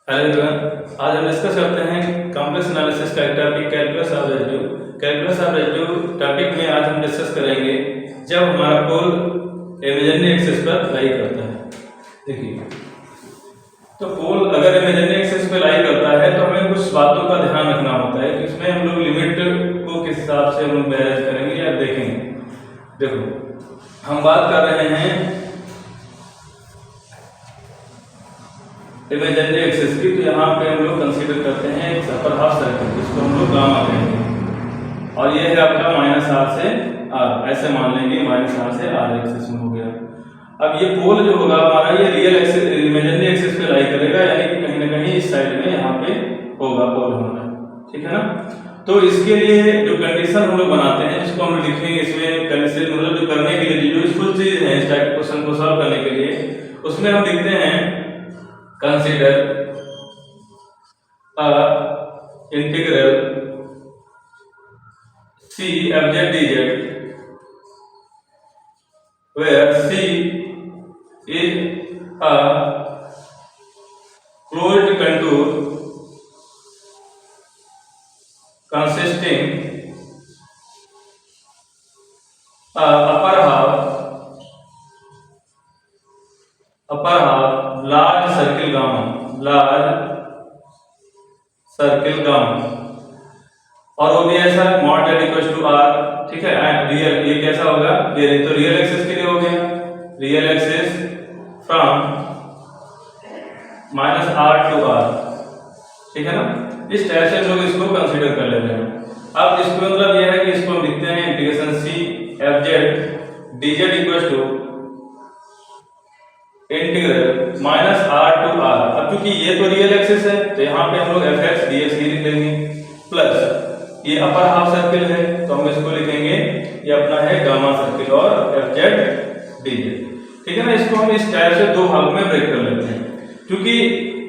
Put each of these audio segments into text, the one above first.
Hello everyone, आज हम discuss करते हैं कॉम्प्लेक्स एनालिसिस का एक topic calculus of ratio. Calculus of ratio topic में आज हम डिस्कस करेंगे जब हमारा पोल इमेजिनरी एक्सिस पर लाई करता है। देखिए, तो पोल अगर इमेजिनरी एक्सिस पर लाई करता है तो हमें कुछ बातों का ध्यान रखना होता है कि उसमें हम लोग लिमिट को किस हिसाब से हम बैलेंस करेंगे या देखेंगे। देखो, हम बात कर रहे हैं इमेजिनरी एक्सिस की, तो यहाँ पे हम लोग कंसीडर करते हैं एक अपर हाफ सर्कल, जिसको हम लोग गामा कहेंगे, और ये है आपका -r से r, ऐसे मान लेंगे -r से r एक्सिस में हो गया। अब ये पोल जो होगा हमारा, ये रियल एक्सिस इमेजिनरी एक्सिस पे लाई करेगा, यानी कि कहीं ना कहीं इस साइड में यहाँ पे होगा पोल हमारा, ठीक है ना। तो इसके लिए जो कंडीशन हम लोग बनाते हैं, जिसको हम लोग लिखेंगे इसमें कंडीशन, मतलब जो करने के लिए जो यूजफुल चीज है इस टाइप के क्वेश्चन को सॉल्व करने के लिए, उसमें हम लिखते हैं consider a integral c f z dz where c is a closed contour consisting a upper half large circle gamma, और वो भी ऐसा mod z equal to r, ठीक है। रियल, ये कैसा होगा, ये तो रियल एक्सिस के लिए हो गया, real axis from -r to r, ठीक है ना। इस टाइप से हम लोग इसको कंसीडर कर लेते हैं। अब इसको मतलब ये है कि इसको हम लिखते हैं integration c f z dz equal to integral -r to r। अब क्योंकि ये तो रियल एक्सिस है तो यहाँ पे हम लोग fx dx ही लिख लेंगे, प्लस ये अपर हाफ सर्किल है तो हम इसको लिखेंगे, ये अपना है गामा सर्किल और fz dz, ठीक है ना। इसको हम इस टाइप से दो भाग में ब्रेक कर लेते हैं। क्योंकि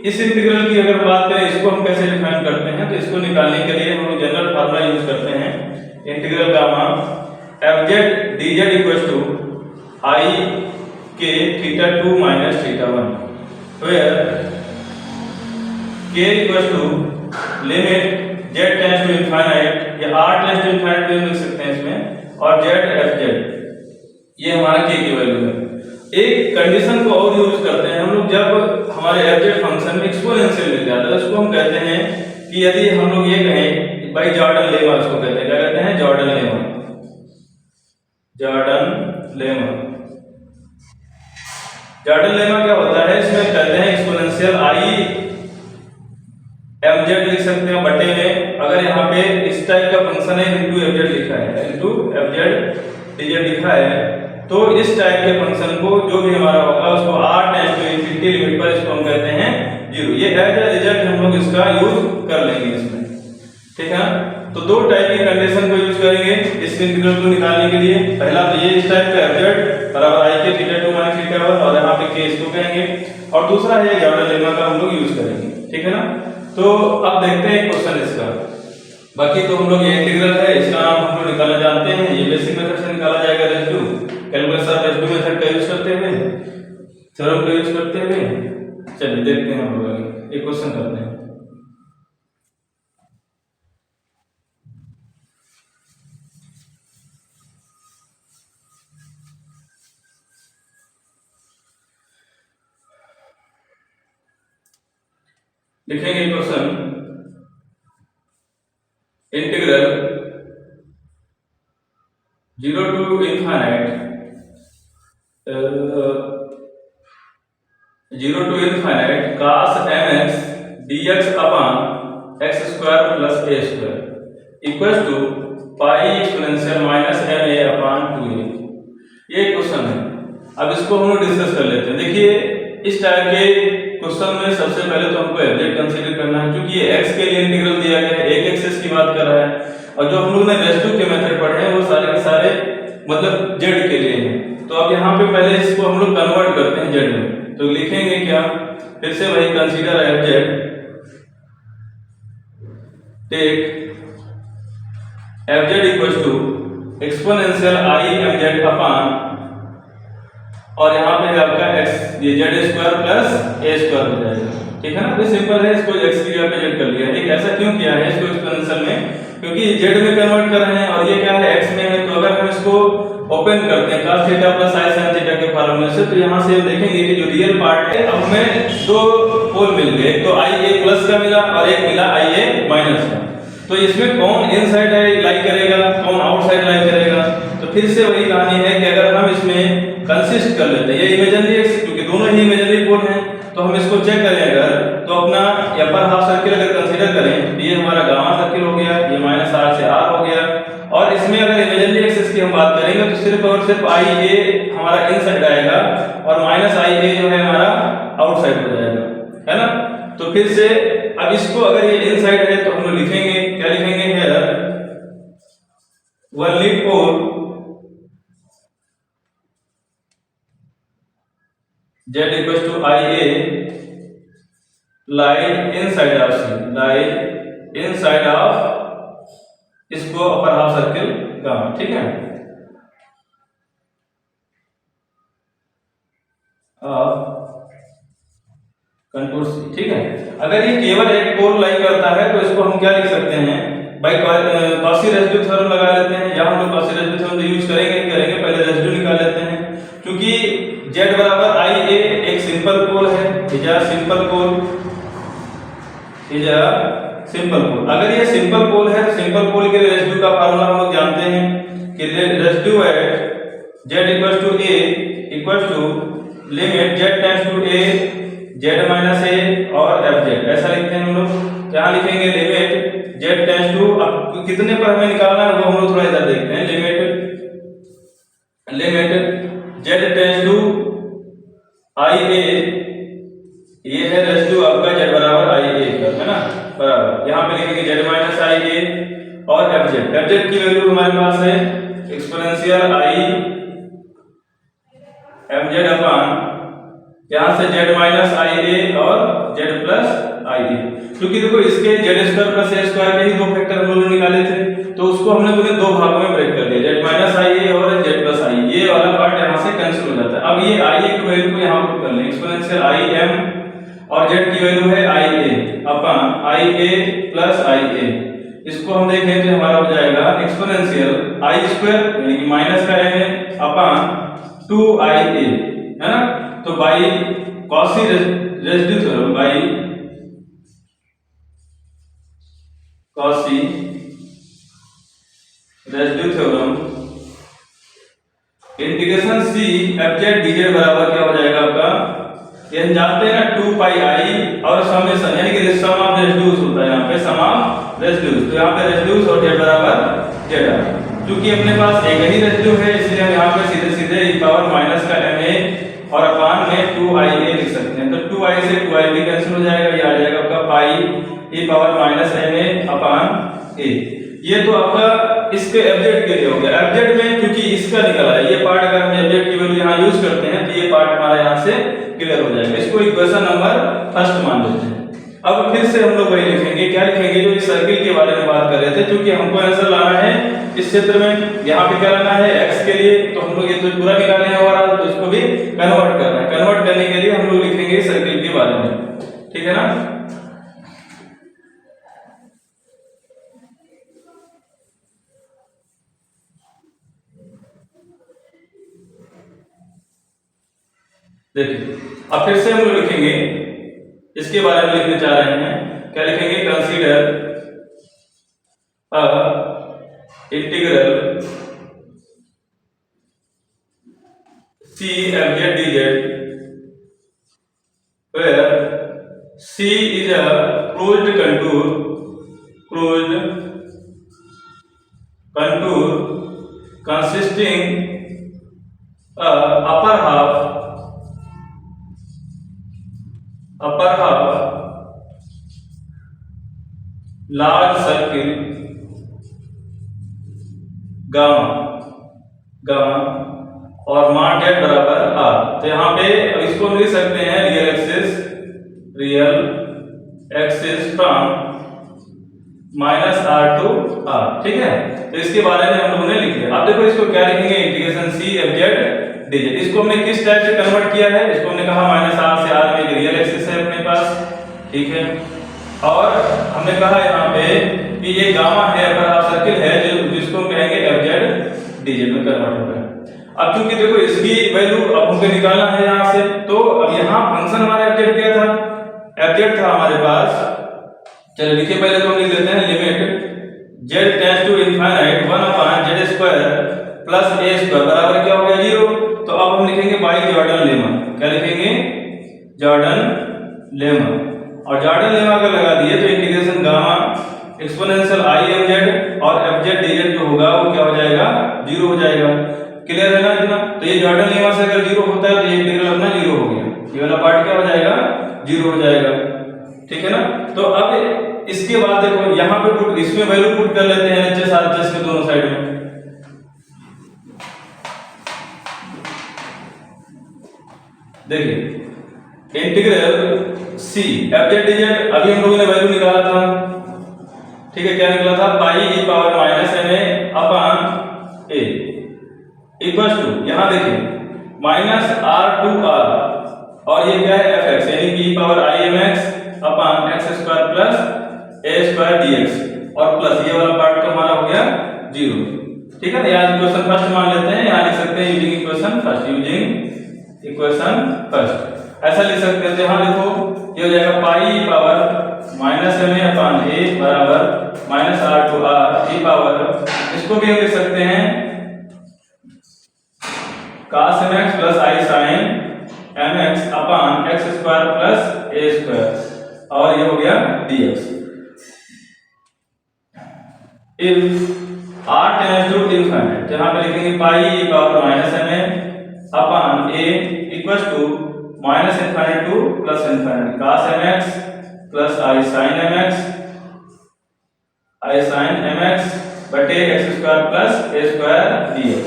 इस इंटीग्रल की अगर बात करें, इसको हम कैसे डिफाइन करते हैं, तो इसको निकालने के लिए हम जनरल फार्मूला यूज करते हैं, integral gamma fz dz equal to i k θ2 minus θ1 where k equals to limit z tends to infinite या r tends to infinite भी लिख सकते हैं इसमें, और z f z, ये हमारा k की वैल्यू है। एक कंडीशन को और यूज करते हैं हम लोग, जब हमारे f z फंक्शन में एक्सपोनेंशियल मिल जाता है, उसको हम कहते हैं कि यदि हम लोग ये कहें बाई जॉर्डन लेमा, उसको कहते हैं, क्या कहते हैं, जॉर्डन लेमा। जॉर्डन लेमा क्या होता है, इसमें कहते हैं एक्सपोनेंशियल i mz लिख सकते हैं बटे में, अगर यहाँ पे इस टाइप का फंक्शन है इनटू fz लिखा है, इनटू fz dz लिखा है, तो इस टाइप के फंक्शन को जो भी हमारा होगा उसको r tends to infinity limit पर इसको हम कहते हैं 0। ये एज अ रिजल्ट हम लोग इसका यूज कर लेंगे इसमें, ठीक है। तो दो टाइप की कंडीशन को यूज करेंगे इस इंटीग्रल को निकालने के लिए। पहला तो ये इस टाइप का fz बराबर i के θ2 - θ1, और यहाँ पे k इसको कहेंगे, और दूसरा है जॉर्डन लेमा का हम लोग यूज करेंगे, ठीक है ना। तो अब देखते हैं क्वेश्चन इसका। बाकी तो हम लोग ये इंटीग्रल है, इसका नाम हम लोग निकालना जानते हैं, ये बेसिक मेथड से निकाला जाएगा, ratio calculus of ratio method का यूज करते हुए, थ्योरम का यूज करते हुए। चलिए देखते हैं हम लोग आगे एक क्वेश्चन करते हैं। लिखेंगे question, integral 0 to infinite cos mx dx upon x square plus a square equal to pi exponential minus ma upon 2a। ये क्वेश्चन है। अब इसको हम लोग डिस्कस कर लेते हैं। देखिए, इस टाइप के क्वेश्चन में सबसे पहले तो हमको एवरेज कंसीडर करना है, क्योंकि ये x के लिए इंटीग्रल दिया गया है, एक एक्सिस की बात कर रहा है, और जो हम लोग ने रेशियो के मेथड पढ़े हैं वो सारे के सारे मतलब z के लिए हैं। तो अब यहाँ पे पहले इसको हम लोग कन्वर्ट करते हैं z में, तो लिखेंगे क्या, फिर से वही consider fz take fz equal to exponential i mz upon और यहाँ पे है आपका x, ये z square plus a square हो जाएगा, ठीक है ना। तो सिंपल है, इसको x की जगह पे z कर लिया। ठीक, ऐसा क्यों किया है इसको एक्सपोनेंशियल में, क्योंकि z में कन्वर्ट कर रहे हैं और ये क्या है x में है। तो अगर हम इसको ओपन करते हैं cos theta plus i sin theta के फार्मूले से, तो यहाँ से हम देखेंगे कि जो रियल पार्ट है, अब हमें दो पोल मिल गए, एक तो ia प्लस का मिला और एक मिला ia माइनस का। तो इसमें कौन इनसाइड लाई करेगा, कौन आउटसाइड लाई करेगा। तो फिर से वही कहानी है कि अगर हम इसमें कंसिस्ट कर लेते हैं, ये इमेजिनरी एक्स, क्योंकि दोनों ही इमेजिनरी पोल हैं, तो हम इसको चेक करें अगर, तो अपना अपर हाफ सर्किल अगर कंसीडर करें, ये हमारा गामा सर्किल हो गया, ये माइनस आर से आर हो गया। और इसमें अगर इमेजिनरी एक्सिस की हम बात करेंगे तो सिर्फ और सिर्फ आई ए हमारा इनसाइड आएगा और माइनस आई ए जो है हमारा आउटसाइड हो जाएगा, है ना। तो फिर से अब इसको अगर ये इनसाइड है तो हम लोग लिखेंगे, क्या लिखेंगे here, only pole z equals to ia lie inside of c, lie inside of इसको अपर हाफ सर्किल गामा, ठीक है। कंटूर सी, ठीक है। अगर ये केवल एक पोल लाई करता है तो इसको हम क्या लिख सकते हैं, भाई कॉची रेसिड्यू थ्योरम लगा लेते हैं, या हम लोग कॉची रेसिड्यू थ्योरम तो यूज करेंगे नहीं करेंगे, पहले रेसिड्यू निकाल लेते हैं। क्योंकि z बराबर i a एक सिंपल पोल है, is a simple pole, is a simple pole. अगर ये सिंपल पोल है तो सिंपल पोल के रेसिड्यू का फार्मूला हम लोग जानते हैं कि residue at z equals to a equals to limit z tends to a z minus a और fz, ऐसा लिखते हैं हम लोग। यहाँ लिखेंगे लिमिट z टेंड्स टू, अब कितने पर हमें निकालना है वो हम लोग थोड़ा इधर देखते हैं। Limit z tends to i a, ये है रेसिड्यू आपका z बराबर i a का, है ना, बराबर यहाँ पे लिखेंगे z माइनस i a और fz की वैल्यू हमारे पास है एक्सपोनेंशियल i mz अपॉन यहाँ से z माइनस i a और z प्लस i a। क्योंकि देखो इसके z square plus a square के ही दो फैक्टर हम लोग निकाले थे, तो उसको हमने पूरे दो भागों में ब्रेक कर दिया, z माइनस i a और z प्लस i, ये वाला पार्ट यहाँ से कैंसिल हो जाता है। अब ये i a की वैल्यू को यहाँ पुट कर लें, एक्सपोनेंशियल i m और z की वैल्यू है i a upon i a plus i a। इसको हम देखें तो हमारा हो जाएगा एक्सपोनेंशियल i स्क्वायर यानी कि माइनस का m अपॉन 2i a, है ना। तो by Cauchy residue theorem, by Cauchy residue theorem integration c fz dz बराबर क्या हो जाएगा आपका, ये हम जानते हैं ना 2 पाई i और समेशन, यानी कि सम ऑफ रेसिड्यूज होता है यहाँ पे, सम ऑफ रेसिड्यूज। तो यहाँ पे रेसिड्यूज और z बराबर z, क्योंकि अपने पास एक ही रेसिड्यू है इसलिए हम यहाँ पे सीधे सीधे e पावर माइनस का ma और अपान में 2ia लिख सकते हैं। तो 2i से 2i भी कैंसिल हो जाएगा, ये आ जाएगा आपका पाई e power minus ma upon a। ये तो आपका इसके एब्जेक्ट के लिए हो गया। एब्जेक्ट में क्योंकि इसका निकला है ये पार्ट, अगर हम एब्जेक्ट की वैल्यू यहाँ यूज करते हैं तो ये पार्ट हमारा यहाँ से क्लियर हो जाएगा। इसको इक्वेशन नंबर फर्स्ट मान लेते हैं। अब फिर से हम लोग वही लिखेंगे, क्या लिखेंगे, जो इस सर्किल के बारे में बात कर रहे थे, क्योंकि हमको आंसर लाना है इस क्षेत्र में, यहाँ पे क्या लाना है x के लिए, तो हम लोग ये तो पूरा निकाले हैं ओवरऑल, तो इसको भी कन्वर्ट करना है। कन्वर्ट करने के लिए हम लोग लिखेंगे सर्किल के बारे में, ठीक है ना। देखिए अब फिर से हम लोग लिखेंगे, इसके बारे में लिखने चाह रहे हैं, क्या लिखेंगे, consider integral c fz dz where c is a closed contour consisting upper half large circle gamma और मान z बराबर r। तो यहाँ पे इसको हम लिख सकते हैं real axis from minus r to r, ठीक है। तो इसके बारे में हम लोगों ने लिख लिया। अब देखो इसको क्या लिखेंगे, इंटीग्रेशन c fz डिजिट। इसको हमने किस टाइप से कन्वर्ट किया है, इसको हमने कहा -r से r में एक रियल एक्सिस है अपने पास, ठीक है। और हमने कहा यहाँ पे कि ये गामा है अपर हाफ सर्किल है जो जिसको हम कहेंगे fz dz में कन्वर्ट होगा। अब चूंकि देखो इसकी वैल्यू अब हमको निकालना है यहाँ से, तो अब यहाँ फंक्शन हमारा fz क्या था, fz था हमारे पास, चलिए लिखिए पहले तो हम लिख देते हैं limit z tends to infinite 1/z² plus a² बराबर क्या हो गया 0। तो अब हम लिखेंगे बाय जॉर्डन लेमा, क्या लिखेंगे जॉर्डन लेमा, और जॉर्डन लेमा का लगा दिए तो इंटीग्रेशन गामा एक्सपोनेंशियल imz और fz dz जो होगा वो क्या हो जाएगा 0 हो जाएगा। क्लियर है ना इतना। तो ये जॉर्डन लेमा से अगर 0 होता है तो ये इंटीग्रल अपना 0 हो गया, ये वाला पार्ट क्या हो जाएगा 0 हो जाएगा, ठीक है ना। तो अब इसके बाद देखो यहाँ पे पुट इसमें वैल्यू पुट कर लेते हैं एचएस आरएचएस के दोनों साइड में। देखिए इंटीग्रल c fz dz अभी हम लोगों ने वैल्यू निकाला था, ठीक है, क्या निकला था pi e power minus ma upon a equal to यहाँ देखिए माइनस r टू r और ये क्या है fx यानी कि e power i mx upon x² plus a² dx और प्लस ये वाला पार्ट तो हमारा हो गया 0, ठीक है ना। यहाँ इक्वेशन फर्स्ट मान लेते हैं, यहाँ लिख सकते हैं using equation first, using equation first ऐसा लिख सकते हैं। यहाँ देखो ये हो जाएगा pi power minus ma upon a बराबर minus r to r e power, इसको भी हम लिख सकते हैं cos mx plus i sin mx upon x² plus a² और ये हो गया dx। If r tends to infinite जहां पे लिखेंगे pi e power minus ma upon a equal to minus infinite two plus infinite cos mx plus i sin mx बटे x² plus a² dx।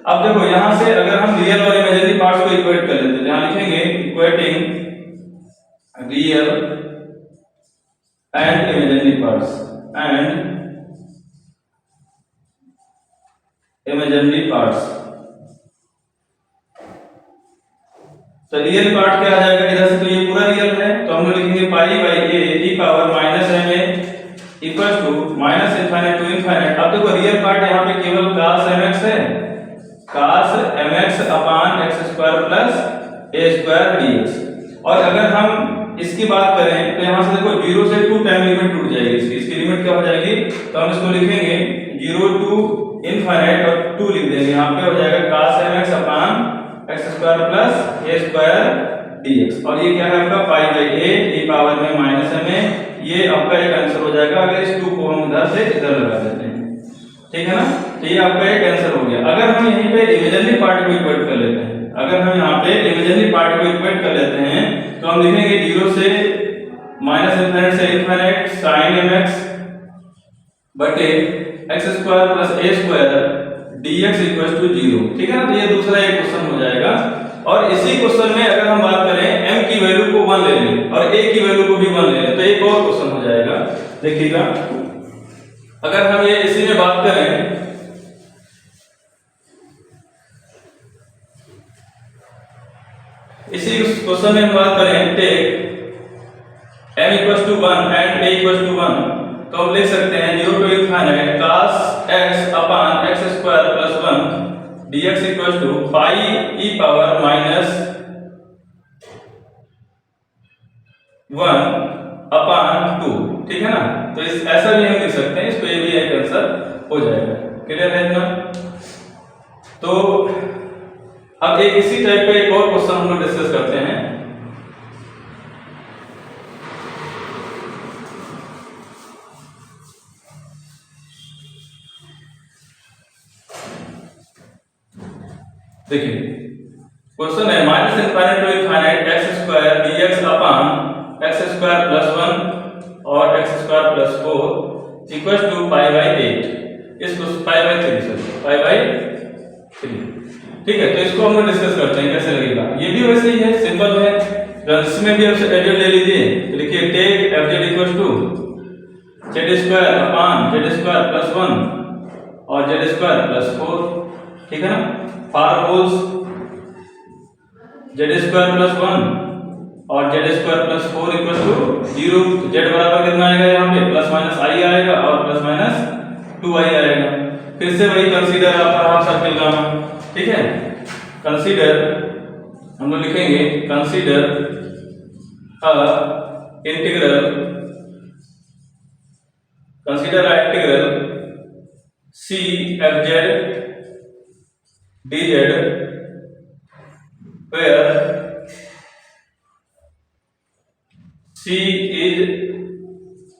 अब देखो यहां से अगर हम रियल और इमेजिनरी पार्ट्स को इक्वेट कर लेते हैं, यहां लिखेंगे equating real and imaginary parts and imaginary parts. तो रियल पार्ट क्या आ जाएगा इधर से, तो ये पूरा रियल है तो हम लोग लिखेंगे pi by a e power minus ma equal to minus infinite to infinite. अब देखो रियल पार्ट यहाँ पे केवल cos mx है, cos mx upon x² plus a² dx। और अगर हम इसकी बात करें तो यहाँ से देखो 0 से 2 टाइम लिमिट टूट जाएगी, इसकी लिमिट क्या हो जाएगी, तो हम इसको लिखेंगे 0 टू इनफिनिट और 2 लिख देंगे, यहाँ पे हो जाएगा cos mx upon x² plus a² dx। और ये क्या है आपका पाई बाई a e पावर में माइनस ma, ये आपका एक आंसर हो जाएगा अगर इस 2 को हम इधर से इधर लगा देते हैं, ठीक है ना। तो ये आपका एक आंसर हो गया। अगर हम यहीं पे इमेजिनरी पार्ट को इक्वेट कर लेते हैं, अगर हम यहाँ पे इमेजिनरी पार्ट को इक्वेट कर लेते हैं तो हम लिखेंगे 0 से माइनस इनफिनिट से इनफिनिट sin mx बटे x² plus a² dx equal to 0, ठीक है ना। तो ये दूसरा एक क्वेश्चन हो जाएगा। और इसी क्वेश्चन में अगर हम बात करें m की वैल्यू को 1 ले लें और a की वैल्यू को भी 1 ले लें तो एक और क्वेश्चन हो जाएगा। देखिएगा अगर हम ये इसी में बात करें इसी क्वेश्चन में हम बात करें take m equal to 1 and a equal to 1 तो हम लिख सकते हैं 0 to infinite cos x upon x² plus 1 dx equal to pi e power minus 1 upon 2, ठीक है ना। तो इस ऐसा भी हम लिख सकते हैं, इसको ये भी एक आंसर हो जाएगा। क्लियर है इतना। तो अब एक इसी टाइप का एक और क्वेश्चन हम लोग डिस्कस करते हैं। देखिए क्वेश्चन है minus infinite to infinite x² dx upon x² plus 1 और x² plus 4 equal to pi by 8, इसको pi by 3 sorry pi by 3, ठीक है। तो इसको हम लोग डिस्कस करते हैं कैसे लगेगा। ये भी वैसे ही है, सिंपल है, इसमें भी आप एफजेड ले लीजिए। तो लिखिए take f z equal to z² upon z² plus 1 और z² प्लस 4, ठीक है ना। For poles z square plus 1 और z square plus 4 equal to 0। जेड बराबर कितना आएगा यहाँ पे प्लस माइनस आई आएगा और प्लस माइनस 2i आएगा। फिर से वही consider upper half circle gamma, ठीक है। कंसीडर हम लोग लिखेंगे consider a integral, consider a integral c F Z D z where C is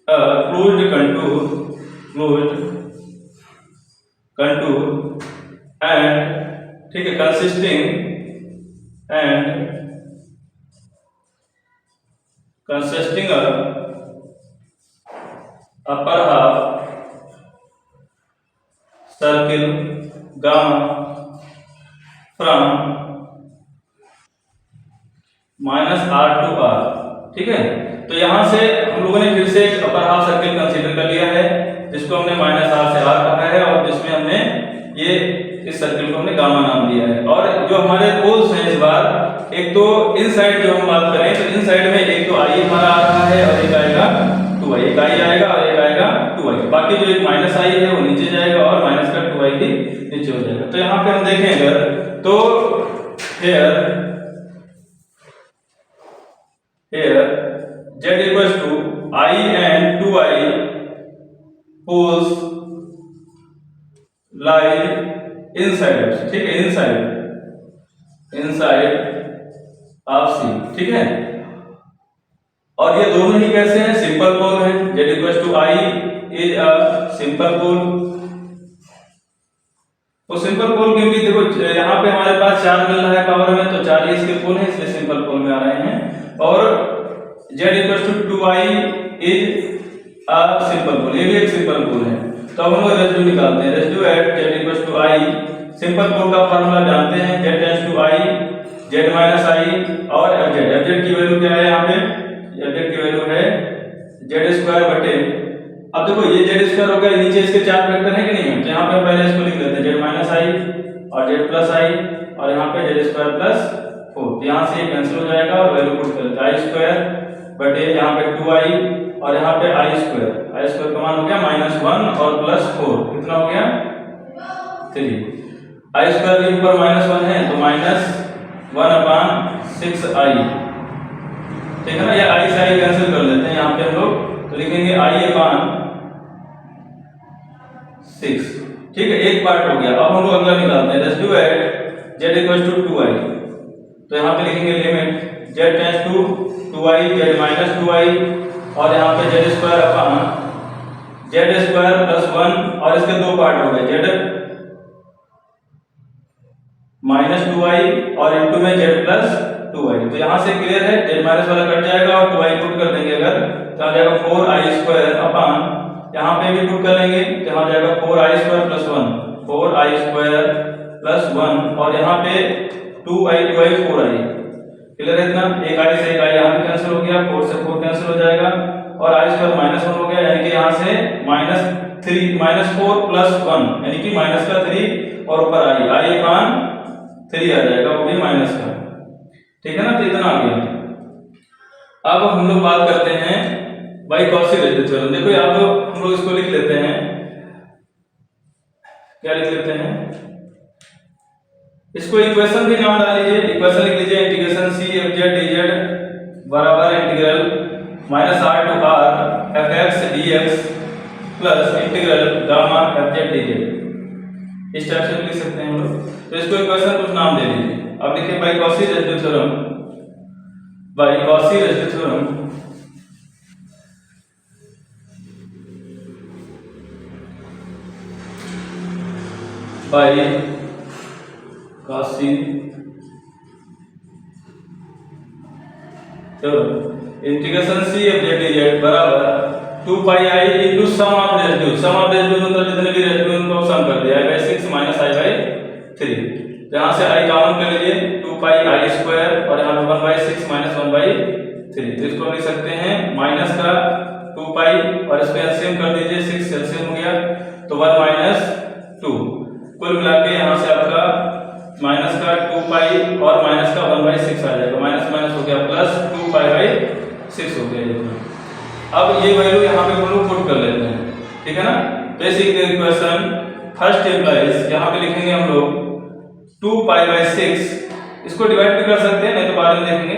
a closed contour and ठीक है consisting of upper half circle gamma from -r to r, ठीक है। तो यहां से हम लोगों ने फिर से एक अपर हाफ सर्किल कंसीडर कर लिया है जिसको हमने -r से r कहा है और जिसमें हमने ये इस सर्किल को हमने गामा नाम दिया है। और जो हमारे पोल्स हैं इस बार, एक तो इन साइड जो हम बात करें तो इन साइड में एक तो i हमारा आ रहा है और एक आएगा 2i, एक i आएगा और एक आएगा 2i। बाकी जो एक -i है वो नीचे जाएगा और माइनस का 2i भी नीचे हो जाएगा। तो यहाँ पे हम देखें अगर तो here z equals to I and 2i poles lie inside, ठीक है, inside of C, ठीक है। और ये दोनों ही कैसे हैं, सिंपल पोल है। z equals to I is a simple pole. तो सिंपल पोल क्योंकि देखो यहाँ पे हमारे पास 4 मिल रहा है पावर में, तो 4 ही इसके पोल है इसलिए सिंपल पोल में आ रहे हैं। और z equals to 2i is a simple pole, ये भी एक सिंपल पोल है। तो अब हम लोग रेसिड्यू निकालते हैं। Residue at z equals to i, simple pole का फार्मूला जानते हैं, z tends to i, z minus i और fz की वैल्यू क्या है यहाँ पे, fz की वैल्यू है z स्क्वायर बटे, अब देखो ये z स्क्वायर हो गया, नीचे इसके 4 फैक्टर है कि नहीं है, तो यहाँ पे पहले इसको लिख लेते हैं z minus i और z plus i और यहाँ पे z स्क्वायर प्लस 4, यहाँ से ये कैंसिल हो जाएगा और वैल्यू पुट कर देते हैं i स्क्वायर बटे यहाँ पे 2i और यहाँ पे i स्क्वायर का मान हो गया -1 और प्लस 4 कितना हो गया 3। i स्क्वायर के ऊपर -1 है तो -1/6i, ठीक है ना। ये i से i कैंसिल कर लेते हैं यहाँ पे हम लोग, तो लिखेंगे i/6, ठीक है, एक पार्ट हो गया। अब हम लोग अगला निकालते हैं, residue at z equals to 2i, तो यहाँ पे लिखेंगे limit z tends to 2i z minus 2i और यहाँ पे z square upon z square plus 1 और इसके दो पार्ट हो गए, z माइनस 2i और इनटू में z प्लस 2i। तो यहाँ से क्लियर है, z माइनस वाला कट जाएगा और 2i पुट कर देंगे अगर, तो आ जाएगा 4i स्क्वायर अपॉन, यहाँ पे भी पुट कर लेंगे तो यहाँ जाएगा 4i square plus 1, 4i square plus 1 और यहाँ पे 2i 4i, क्लियर है इतना। एक i से एक i यहाँ पे कैंसिल हो गया, 4 से 4 कैंसिल हो जाएगा और i स्क्वायर -1 हो गया, यानी कि यहाँ से -4 प्लस 1 यानी कि माइनस का 3 और ऊपर i अपान 3 आ जाएगा, वो भी माइनस का, ठीक है ना। तो इतना आ गया। अब हम लोग बात करते हैं बाई कॉची रेशियो थ्योरम। देखो यहाँ तो हम लोग इसको लिख लेते हैं, क्या लिख लेते हैं, इसको इक्वेशन भी नाम डाल लीजिए, इक्वेशन लिख लीजिए integration C F Z D Z बराबर integral -r to r fx dx plus integral gamma F Z D Z, इस टाइप से लिख सकते हैं हम लोग। तो इसको इक्वेशन कुछ नाम दे दीजिए। अब देखिए by Cauchy ratio theorem, by Cauchy ratio theorem by Cauchy तो integration C F Z D Z बराबर 2 पाई i into sum of residue, sum of residue मतलब जितने भी रेसिड्यू उनको सम कर दिया है 6 माइनस i बाई 3। यहाँ से i कॉमन कर लीजिए, 2 पाई i स्क्वायर और यहाँ पे 1/6 माइनस 1/3, तो इसको लिख सकते हैं माइनस का 2 पाई और इसको एलसीएम कर दीजिए, 6 एलसीएम हो गया तो 1 - 2, कुल मिला के यहाँ से आपका माइनस का 2 पाई और माइनस का 1/6 आ जाएगा, माइनस माइनस हो गया प्लस 2 पाई/6 हो गया इतना। अब ये वैल्यू यहाँ पे हम लोग पुट कर लेते हैं, ठीक है ना। तो इस इक्वेशन फर्स्ट इम्प्लाइज यहाँ पे लिखेंगे हम लोग 2 पाई/6, इसको डिवाइड भी कर सकते हैं, नहीं तो बाद में देखेंगे।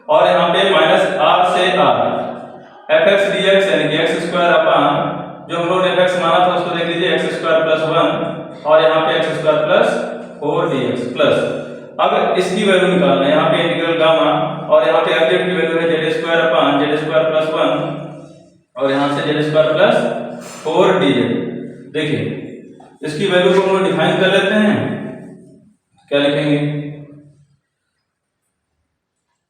और यहाँ पे माइनस r से r fx dx यानी कि x स्क्वायर अपान जो हम लोग ने fx माना था उसको देख लीजिए x स्क्वायर प्लस 1 और यहाँ पे x square plus 4 dx plus. अब इसकी वैल्यू निकालना है, यहाँ पे इंटीग्रल गामा और यहाँ पे fz की वैल्यू है z square upon z square plus 1 और यहाँ से z स्क्वायर प्लस 4 dz। देखिए इसकी वैल्यू को हम लोग डिफाइन कर लेते हैं, क्या लिखेंगे,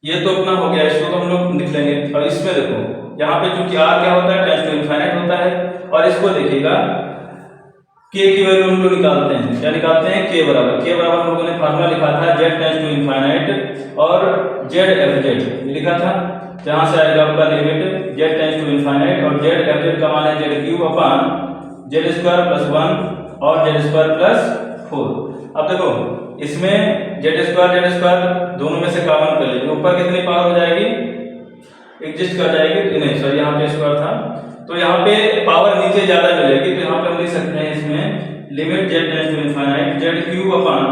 ये तो अपना हो गया, इसको तो हम लोग लिख लेंगे। और इसमें देखो यहाँ पे चूंकि r क्या होता है, टेंड्स टू इनफाइनाइट होता है, और इसको देखिएगा k की वैल्यू हम लोग निकालते हैं, क्या निकालते हैं, k बराबर हम लोगों ने फार्मूला लिखा था z टेंड्स टू इनफाइनाइट और z fz लिखा था। जहां से आएगा आपका limit z tends to infinite और z fz का मान है z cube upon z square plus 1 और z स्क्वायर प्लस 4। अब देखो इसमें z स्क्वायर दोनों में से कॉमन कर लीजिए, ऊपर कितनी पावर हो जाएगी, एग्जिस्ट कर जाएगी, नहीं सॉरी यहाँ पे स्क्वायर था तो यहाँ पे पावर नीचे ज्यादा मिलेगी, तो यहाँ पे हम लिख सकते हैं इसमें limit z tends to infinite z cube upon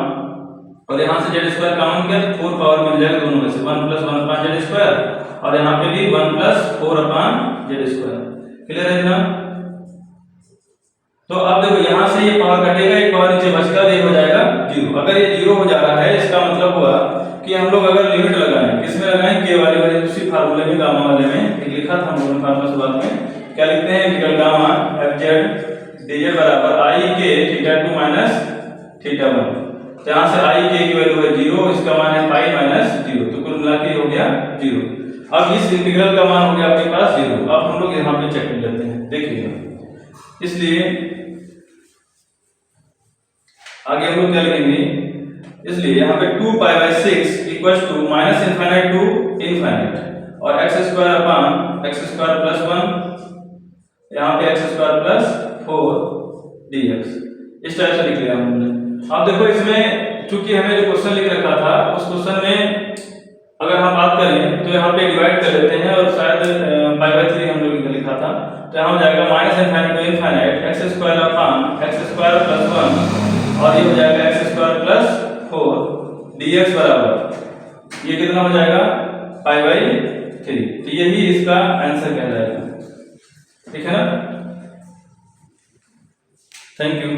और यहाँ से z स्क्वायर कॉमन किया तो 4 पावर मिल जाएगा दोनों में से, 1 + 1 अपान z स्क्वायर और यहाँ पे भी 1 + 4 अपान z स्क्वायर। क्लियर है ना। तो अब देखो यहाँ से ये पावर कटेगा, एक पावर नीचे बचेगा, ये हो जाएगा 0। अगर ये 0 हो जा रहा है इसका मतलब हुआ कि हम लोग अगर लिमिट लगाएं, किसमें लगाएं, k वाले उसी फार्मूले में, गामा वाले में एक लिखा था हम लोगों ने फार्मूला शुरुआत में, क्या लिखते हैं, इंटीग्रल गामा fz dz बराबर i k θ2 माइनस θ1। जहां से i k की वैल्यू है 0, इसका मान है पाई माइनस 0, तो कुल मिला के हो गया 0। अब इस इंटीग्रल का मान हो गया आपके पास 0। अब हम लोग यहाँ पे चेक कर लेते हैं, देखिएगा, इसलिए आगे हम लोग क्या लिखेंगे, इसलिए यहाँ पे 2 पाई/6 equals to minus infinite to infinite और x square upon x square plus 1 यहाँ पे x स्क्वायर प्लस 4 dx, इस टाइप से लिख लिया हमने। अब देखो इसमें चूंकि हमें जो क्वेश्चन लिख रखा था उस क्वेश्चन में अगर हम बात करें तो यहाँ पे डिवाइड कर लेते हैं और शायद पाई/3 हम लोग लिखा था, तो यहाँ हो जाएगा minus infinite to infinite x square upon x square plus 1 और ये हो जाएगा x स्क्वायर प्लस 4 dx बराबर ये कितना हो जाएगा पाई/3। तो यही इसका आंसर कहलाएगा, ठीक है ना। Thank you.